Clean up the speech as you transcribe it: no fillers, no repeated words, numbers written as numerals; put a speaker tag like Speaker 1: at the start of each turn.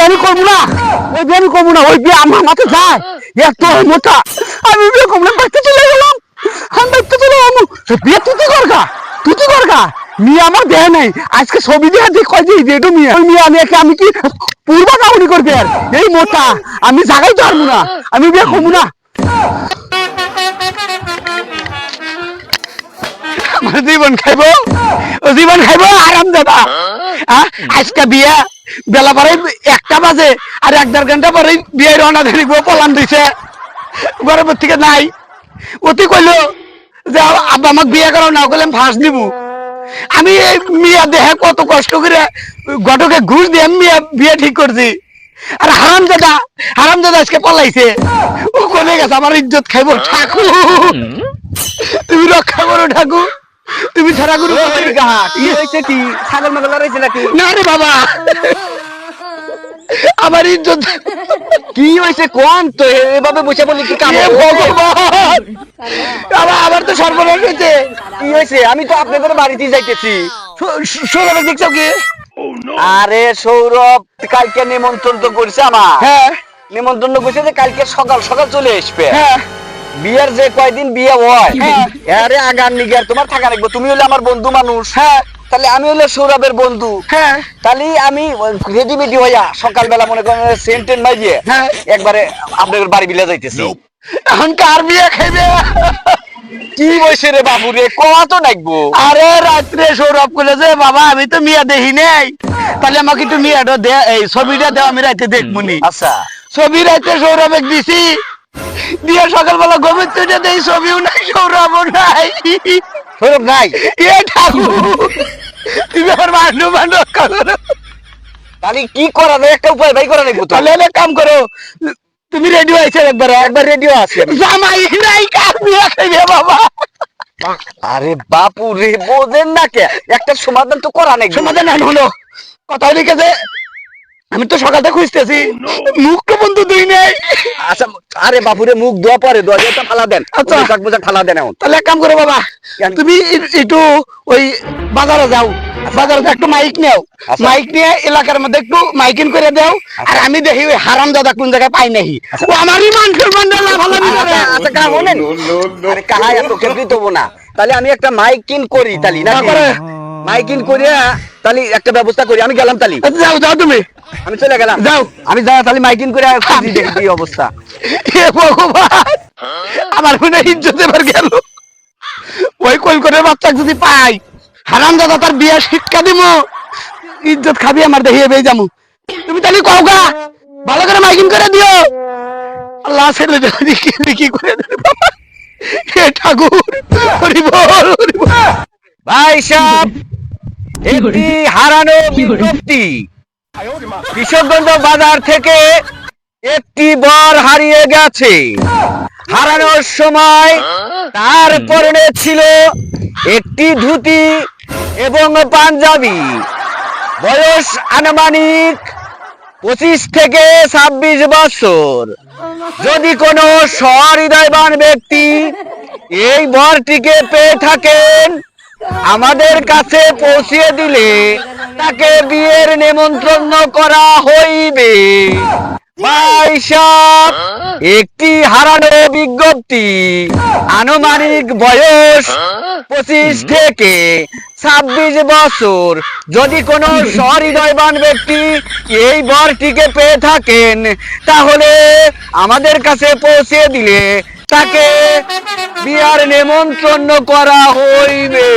Speaker 1: বিয়ে আমি করবো না, ওই বিয়ে আমি করবো না, ওই বিয়ে আমার মাথা যায় এত মোটা। আমি বিয়ে করবো না, বাড়িতে চলে গেলাম, আমি বাড়িতে চলে গেলাম। বিয়ে তুই করগা মিয়া আমার দেহ নাই। আজকে ছবি দিয়ে দিয়ে কয় যে এটা মিয়া, ওই মিয়া আমি কি পূর্বা কাউনি করবে আর এই মোটা আমি জাগাই তো পারবো না, আমি বিয়ে করবো না। আমার জীবন খাইবো, জীবন খাইবো আরাম দাদা। আজকে বিয়ে বেলা পরে 1টা বাজে, আর 1-1.5 ঘন্টা পরে বিয়ে রওনা ধরিব, পলান দিছে ঘরের থেকে নাই। অতি কইলো যে আব্বা আমাকে বিয়ে করাও না, কইলাম ফাঁস দিব। আমি এই মিয়া দেহে কত কষ্ট করে ঘটকে ঘুষ দিয়ে মিয়া বিয়ে ঠিক করছি, আর হারামজাদা আজকে পলাইছে। ও কোনে গেছে, আমার ইজ্জত খাইবো। ঠাকুর তুমি রক্ষা করো, ঠাকুর তুমি ছাড়া করো।
Speaker 2: কি হয়েছে? কি ছাগল মাগল রয়েছে নাকি?
Speaker 1: না রে বাবা, আমার ইজ্জত।
Speaker 2: কি হয়েছে কোন? তো এভাবে বসে বলি কি কাম?
Speaker 1: এ ভগবান, আবার তো সর্বনাশ হয়েছে।
Speaker 2: কি হয়েছে? আমি তো আপনাদের বাড়িতে যাইতেছি।
Speaker 1: সৌরভ দেখছো কি?
Speaker 2: আরে সৌরভ কালকে নিমন্ত্রণ তো করছে আমার।
Speaker 1: হ্যাঁ
Speaker 2: নিমন্ত্রণ করছে যে কালকে সকাল সকাল চলে আসবে।
Speaker 1: হ্যাঁ
Speaker 2: বিয়ের যে কয়দিন বিয়ে হয়,
Speaker 1: হ্যাঁ।
Speaker 2: আরে আগার নিগার তোমার থাকা রাখবো। তুমি হলে আমার বন্ধু মানুষ,
Speaker 1: হ্যাঁ
Speaker 2: তাহলে আমি হলে সৌরভের বন্ধু।
Speaker 1: হ্যাঁ
Speaker 2: তাহলে আমি রেডিমেডি হইয়া সকালবেলা মনে করেন সেন্টেন মাইয়ে
Speaker 1: হ্যাঁ।
Speaker 2: একবারে আপনাদের বাড়ি বিলে যাইতেছি।
Speaker 1: এখন কার বিয়ে খাইবে?
Speaker 2: কি বসে রে বাবু রে, কত ডাকবো?
Speaker 1: আরে রাত্রে সৌরভ বলে যে বাবা আমি তো মিয়া দেখি নাই, তাহলে আমাকে একটু মিয়াটা দে, এই ছবিটা দেও, আমি রাতে দেখবনি।
Speaker 2: আচ্ছা
Speaker 1: ছবি রাতে সৌরভে দিছি, দিয়ে সকালবেলা ঘুমের তুলে দেই, ছবিও নাই সৌরভও নাই।
Speaker 2: সৌরভ নাই?
Speaker 1: এ ঠাকুর, তুমি আমার মান রক্ষা করো।
Speaker 2: তাহলে কি করা যায়? একটা উপায় ভাই করা লাগবো তো।
Speaker 1: তাহলে এক কাম করো, তুমি রেডি হয়েছে একবার?
Speaker 2: একবার রেডিও আছে।
Speaker 1: জামাই নাই, কার বিয়ে খাইবে বাবা?
Speaker 2: আরে বাপু রে, বোঝেন না কে? একটা সমাধান তো করা নাই।
Speaker 1: সমাধান আন হলো, কথা লিখেছে। আমি তো সকালটা খুঁজতেছি, মুখটা বন্ধু দুই নেই।
Speaker 2: আচ্ছা, আরে বাপু রে, মুখ ধোয়া পরে ধোয়া দিয়ে ফালা দেন।
Speaker 1: আচ্ছা।
Speaker 2: পোশাক ফালা দেন এখন।
Speaker 1: তাহলে এক কাম করো বাবা, তুমি একটু ওই বাজারে যাও, বাজারে একটু মাইক নেও,
Speaker 2: আচ্ছা।
Speaker 1: মাইক নিয়ে এলাকার মধ্যে একটু মাইকিং করে দাও। আর আমি দেখি ওই হারাম দাদা কোন জায়গায় পাই নাহি, ও আমারই মানুষের বান্ডালা ভালো করে।
Speaker 2: আচ্ছা কাহা বলেন? আরে কাহা এত কেবলি দেবো না। তাহলে আমি একটা মাইকিং করি তালি না?
Speaker 1: করে।
Speaker 2: মাইকিং করিয়া তাহলে একটা ব্যবস্থা করি। আমি গেলাম তালি,
Speaker 1: যাও যাও তুমি
Speaker 2: আমি চলে গেলাম।
Speaker 1: যাও।
Speaker 2: আমি যা তাহলে মাইকিং করে খুঁজি দেখি কি অবস্থা।
Speaker 1: হে ভগবান, আমার মনে হয় ইজ্জত এবার গেল। ওই কলকাতার বাচ্চা যদি পাই, হারাম দাদা তার বিয়ে শিক্ষা দিব, ইজ্জত খাবি আমার, দেখিয়ে বেয়ে যাবো। তুমি তাহলে কও গা, ভালো করে মাইকিং করে দিও। আল্লাহ ছেলে কি করে দেবে বাবা। হে ঠাকুর, হরি বল, হরি বল।
Speaker 2: ভাই সাহেব, একটি হারানো বিজ্ঞপ্তি। কিশোরগঞ্জ বাজার থেকে একটি বর হারিয়ে গেছে। হারানোর সময় তার পরনে ছিল একটি ধুতি এবং পাঞ্জাবি। বয়স আনুমানিক 25 থেকে 26 বছর। যদি কোনো সহৃদয়বান ব্যক্তি এই বরটিকে পেয়ে থাকেন, আমাদের কাছে পৌঁছিয়ে দিলে তাকে বিয়ের নেমন্ত্রণ করা হইবে। ভাই সাহেব, একটি হারানো বিজ্ঞপ্তি। আনুমানিক বয়স 25 থেকে 26 বছর। যদি কোনো সহৃদয়বান ব্যক্তি এই বরটিকে পেয়ে থাকেন, তাহলে আমাদের কাছে পৌঁছে দিলে তাকে বিয়ার নেমন্ত্রণ করা হইবে।